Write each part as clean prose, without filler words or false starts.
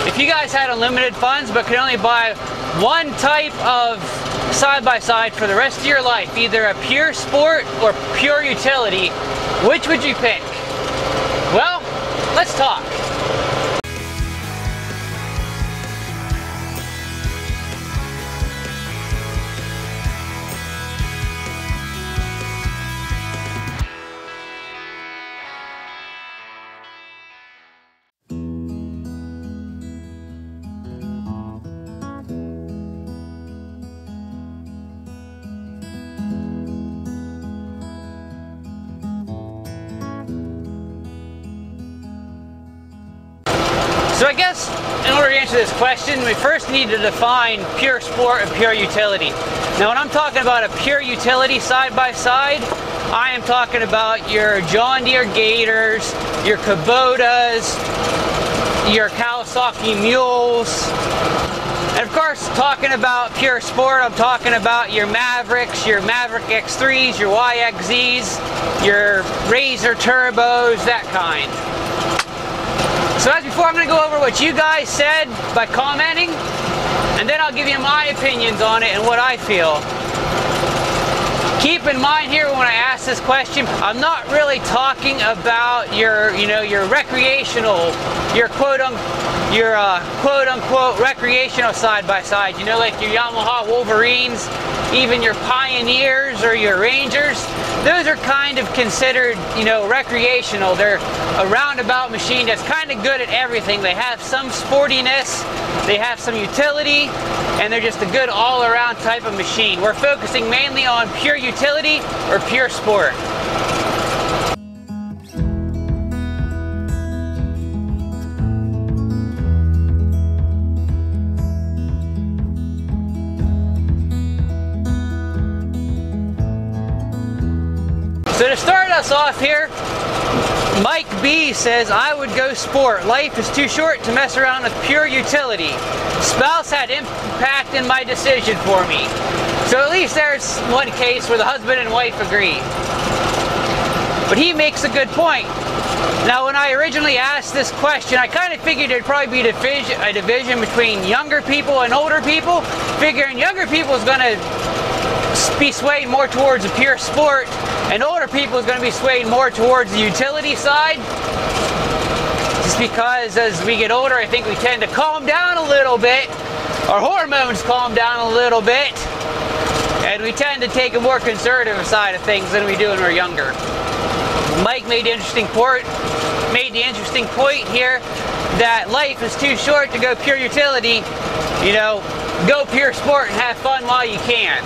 If you guys had unlimited funds but could only buy one type of side-by-side for the rest of your life, either a pure sport or pure utility, which would you pick? Well, let's talk. So I guess in order to answer this question, we first need to define pure sport and pure utility. Now when I'm talking about a pure utility side-by-side, I am talking about your John Deere Gators, your Kubotas, your Kawasaki Mules. And of course, talking about pure sport, I'm talking about your Mavericks, your Maverick X3s, your YXZs, your Razor Turbos, that kind. So as before, I'm going to go over what you guys said by commenting, and then I'll give you my opinions on it and what I feel. Keep in mind here when I ask this question, I'm not really talking about your recreational, your quote unquote recreational side-by-side, like your Yamaha Wolverines, even your Pioneers or your Rangers. Those are kind of considered, recreational. They're a roundabout machine that's kind of good at everything. They have some sportiness, they have some utility, and they're just a good all-around type of machine. We're focusing mainly on pure utility or pure sport. So to start us off here, Mike B says, I would go sport. Life is too short to mess around with pure utility. Spouse had impact in my decision for me. So at least there's one case where the husband and wife agree. But he makes a good point. Now when I originally asked this question, I kind of figured there'd probably be a division between younger people and older people, figuring younger people is going to be swayed more towards the pure sport, and older people is going to be swayed more towards the utility side. Just because as we get older, I think we tend to calm down a little bit. Our hormones calm down a little bit. And we tend to take a more conservative side of things than we do when we're younger. Mike made the interesting point here that life is too short to go pure utility. Go pure sport and have fun while you can.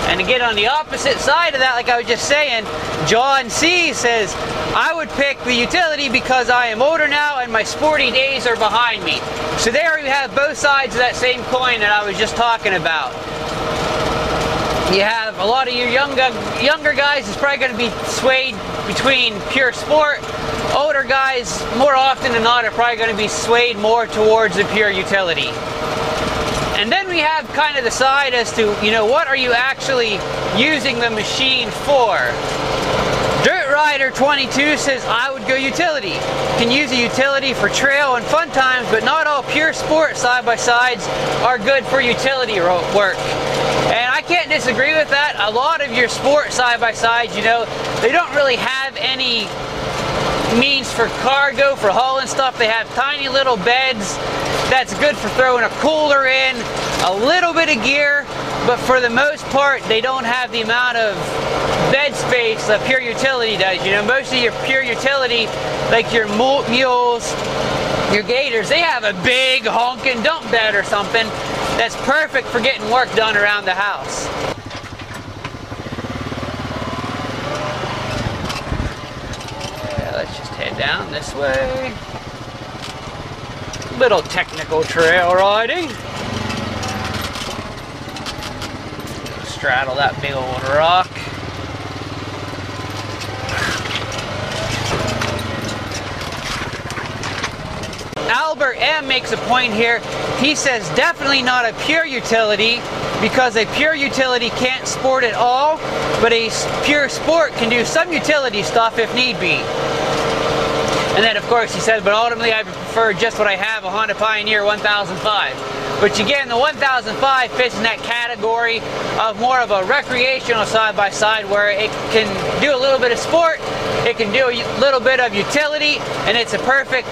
And to get on the opposite side of that, like I was just saying, John C says, I would pick the utility because I am older now and my sporty days are behind me. So there you have both sides of that same coin that I was just talking about. You have a lot of your younger guys is probably going to be swayed between pure sport. Older guys, more often than not, are probably going to be swayed more towards the pure utility. And then we have kind of the side as to, what are you actually using the machine for? Dirt Rider 22 says, I would go utility. You can use a utility for trail and fun times, but not all pure sport side-by-sides are good for utility work. And I can't disagree with that. A lot of your sport side-by-sides, they don't really have any means for cargo, for hauling stuff. They have tiny little beds. That's good for throwing a cooler in, a little bit of gear, but for the most part, they don't have the amount of bed space that pure utility does. Most of your pure utility, like your mules, your Gators, they have a big honking dump bed or something that's perfect for getting work done around the house. Let's just head down this way. Little technical trail riding. Straddle that big old rock. Albert M makes a point here. He says definitely not a pure utility, because a pure utility can't sport at all, but a pure sport can do some utility stuff if need be. And then of course he says, but ultimately I prefer just what I have, a Honda Pioneer 1005. Which again, the 1005 fits in that category of more of a recreational side-by-side, where it can do a little bit of sport, it can do a little bit of utility, and it's a perfect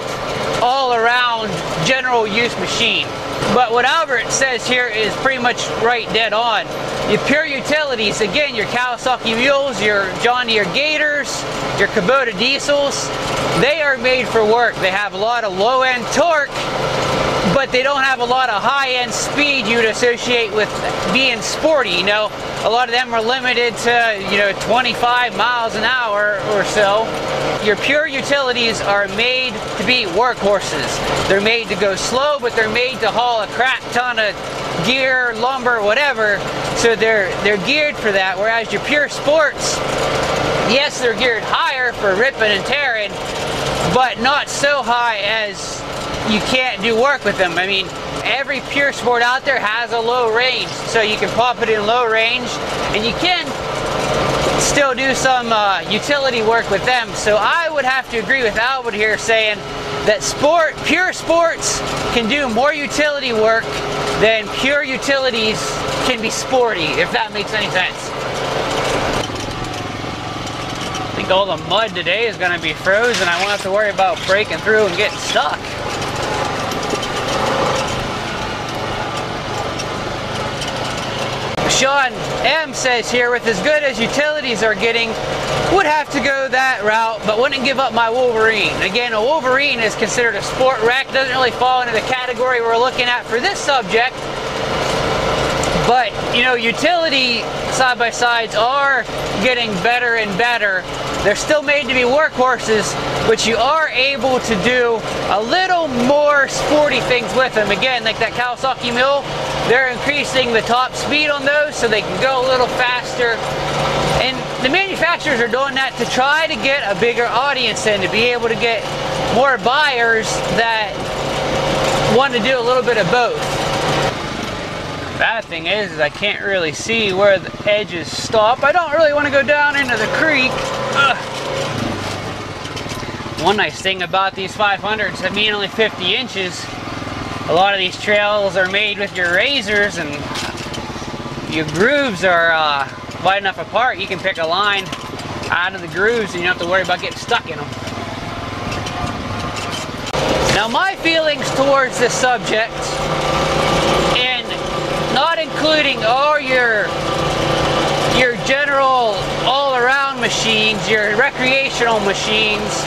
all-around general use machine. But what Albert says here is pretty much right dead on. Your pure utilities, again, your Kawasaki Mules, your John Deere Gators, your Kubota diesels, they are made for work. They have a lot of low-end torque, but they don't have a lot of high-end speed you'd associate with being sporty. You know, a lot of them are limited to, 25 miles an hour or so. Your pure utilities are made to be workhorses. They're made to go slow, but they're made to haul a crap ton of gear, lumber, whatever. So they're geared for that. Whereas your pure sports, yes, they're geared higher for ripping and tearing, but not so high as you can't do work with them. I mean, every pure sport out there has a low range, so you can pop it in low range, and you can still do some utility work with them. So I would have to agree with Albert here, saying that pure sports can do more utility work than pure utilities can be sporty, if that makes any sense. I think all the mud today is going to be frozen. I won't have to worry about breaking through and getting stuck. Sean M says here, with as good as utilities are getting, would have to go that route, but wouldn't give up my Wolverine. Again, a Wolverine is considered a sport wreck, doesn't really fall into the category we're looking at for this subject. But, utility side-by-sides are getting better and better. They're still made to be workhorses, but you are able to do a little more sporty things with them. Again, like that Kawasaki Mule, they're increasing the top speed on those so they can go a little faster. And the manufacturers are doing that to try to get a bigger audience in, to be able to get more buyers that want to do a little bit of both. Bad thing is I can't really see where the edges stop. I don't really want to go down into the creek. Ugh. One nice thing about these 500s, that being only 50 inches, a lot of these trails are made with your razors, and your grooves are wide enough apart. You can pick a line out of the grooves and you don't have to worry about getting stuck in them. Now my feelings towards this subject, and not including all your general all-around machines, your recreational machines,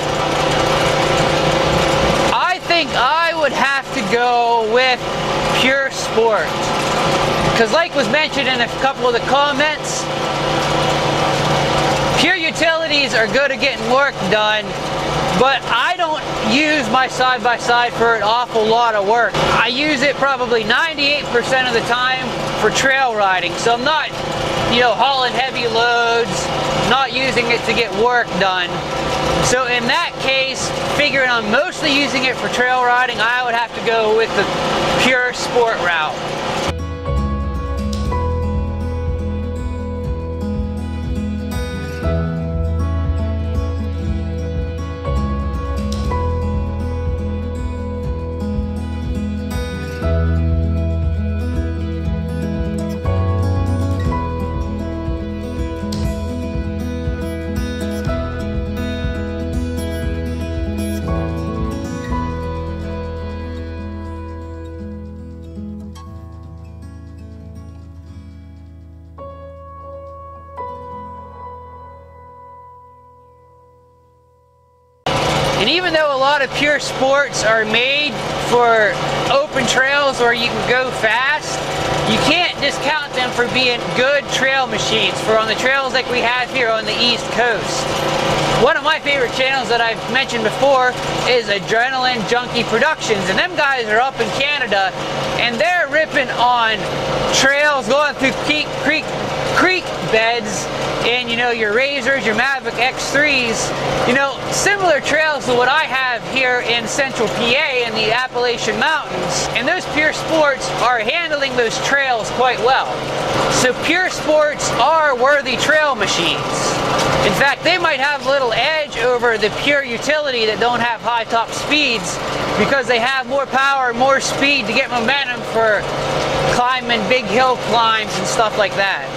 I think I would have to go with pure sport. Because like was mentioned in a couple of the comments, pure utilities are good at getting work done, but I don't use my side-by-side for an awful lot of work. I use it probably 98% of the time for trail riding. So I'm not, hauling heavy loads, not using it to get work done. So in that case, figuring on mostly using it for trail riding, I would have to go with the pure sport route. And even though a lot of pure sports are made for open trails where you can go fast, you can't discount them for being good trail machines for on the trails like we have here on the East Coast. One of my favorite channels that I've mentioned before is Adrenaline Junkie Productions, and them guys are up in Canada, and they're ripping on trails going through creek creek beds in, you know, your Razors, your Maverick X3s, you know, similar trails to what I have here in central PA in the Appalachian Mountains. And those Pure Sports are handling those trails quite well. So Pure Sports are worthy trail machines. In fact, they might have a little edge over the Pure Utility that don't have high top speeds because they have more power, more speed to get momentum for climbing big hill climbs and stuff like that.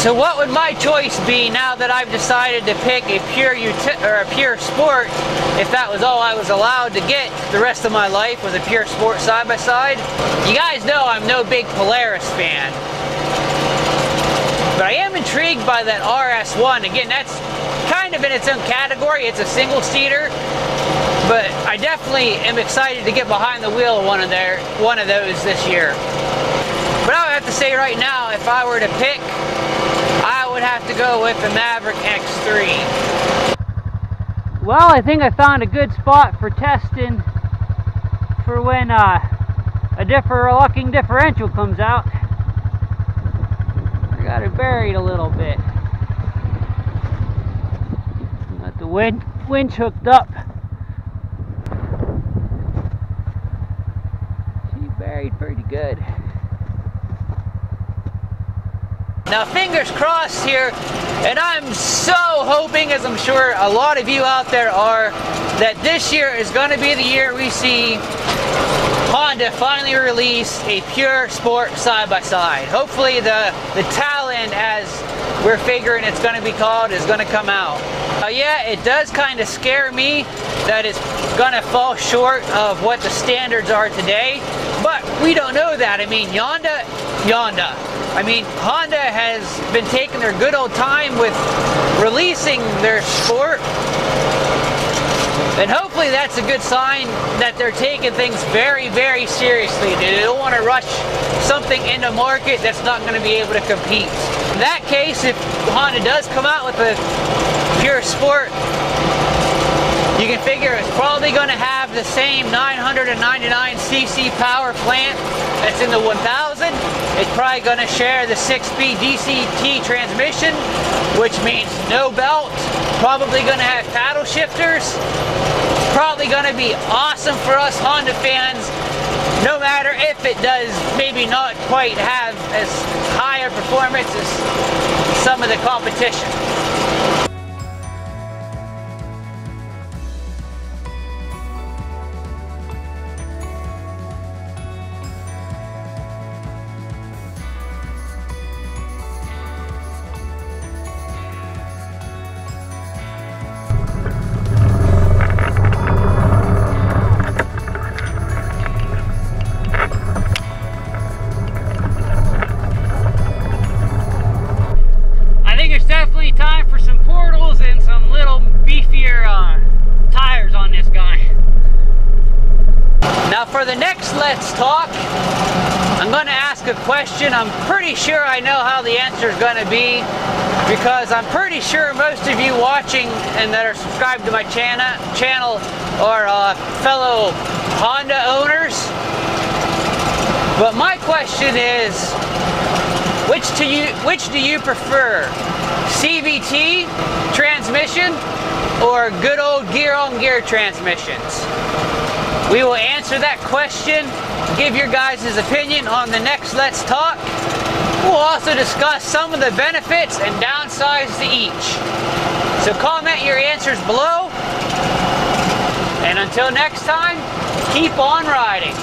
So what would my choice be now that I've decided to pick a Pure Sport, if that was all I was allowed to get the rest of my life, was a Pure Sport side-by-side? You guys know I'm no big Polaris fan, but I am intrigued by that RS1. Again, that's kind of in its own category. It's a single-seater, but I definitely am excited to get behind the wheel of one of those this year. But I would have to say right now, if I were to pick, I would have to go with the Maverick X3. Well, I think I found a good spot for testing for when a locking differential comes out. I got it buried a little bit. Got the winch hooked up. She's buried pretty good. Now, fingers crossed here, and I'm so hoping, as I'm sure a lot of you out there are, that this year is going to be the year we see Honda finally release a Pure Sport side-by-side. Hopefully the Talon, as we're figuring it's going to be called, is going to come out. Yeah, it does kind of scare me that it's going to fall short of what the standards are today, but we don't know that. I mean, Honda. I mean, Honda has been taking their good old time with releasing their Sport, and hopefully that's a good sign that they're taking things very, very seriously. They don't want to rush something into market that's not going to be able to compete. In that case, if Honda does come out with a Pure Sport, you can figure it's probably going to have the same 999cc power plant that's in the 1000. It's probably going to share the 6-speed DCT transmission, which means no belt. Probably going to have paddle shifters. Probably going to be awesome for us Honda fans, no matter if it does maybe not quite have as high a performance as some of the competition. Time for some portals and some little beefier tires on this guy. Now for the next Let's Talk, I'm going to ask a question. I'm pretty sure I know how the answer is going to be, because I'm pretty sure most of you watching and that are subscribed to my channel are fellow Honda owners. But my question is, which do you prefer? CVT transmission or good old gear-on-gear transmissions? We will answer that question, give your guys' opinion on the next Let's Talk. We'll also discuss some of the benefits and downsides to each. So comment your answers below. And until next time, keep on riding.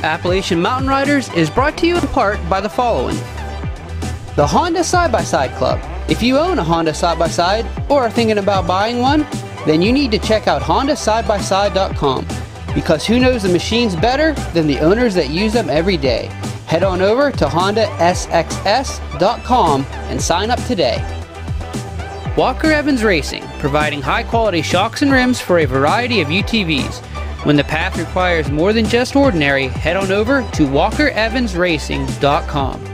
Appalachian Mountain Riders is brought to you in part by the following. The Honda Side-by-Side Club. If you own a Honda Side-by-Side or are thinking about buying one, then you need to check out HondaSideBySide.com, because who knows the machines better than the owners that use them every day. Head on over to HondaSXS.com and sign up today. Walker Evans Racing, providing high-quality shocks and rims for a variety of UTVs. When the path requires more than just ordinary, head on over to WalkerEvansRacing.com.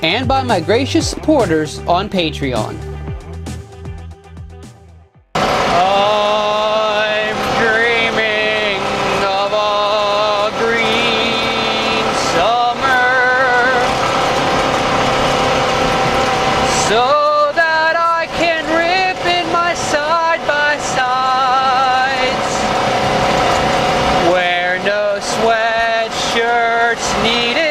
And by my gracious supporters on Patreon. I'm dreaming of a green summer, so that I can rip in my side-by-sides, where no sweatshirts needed.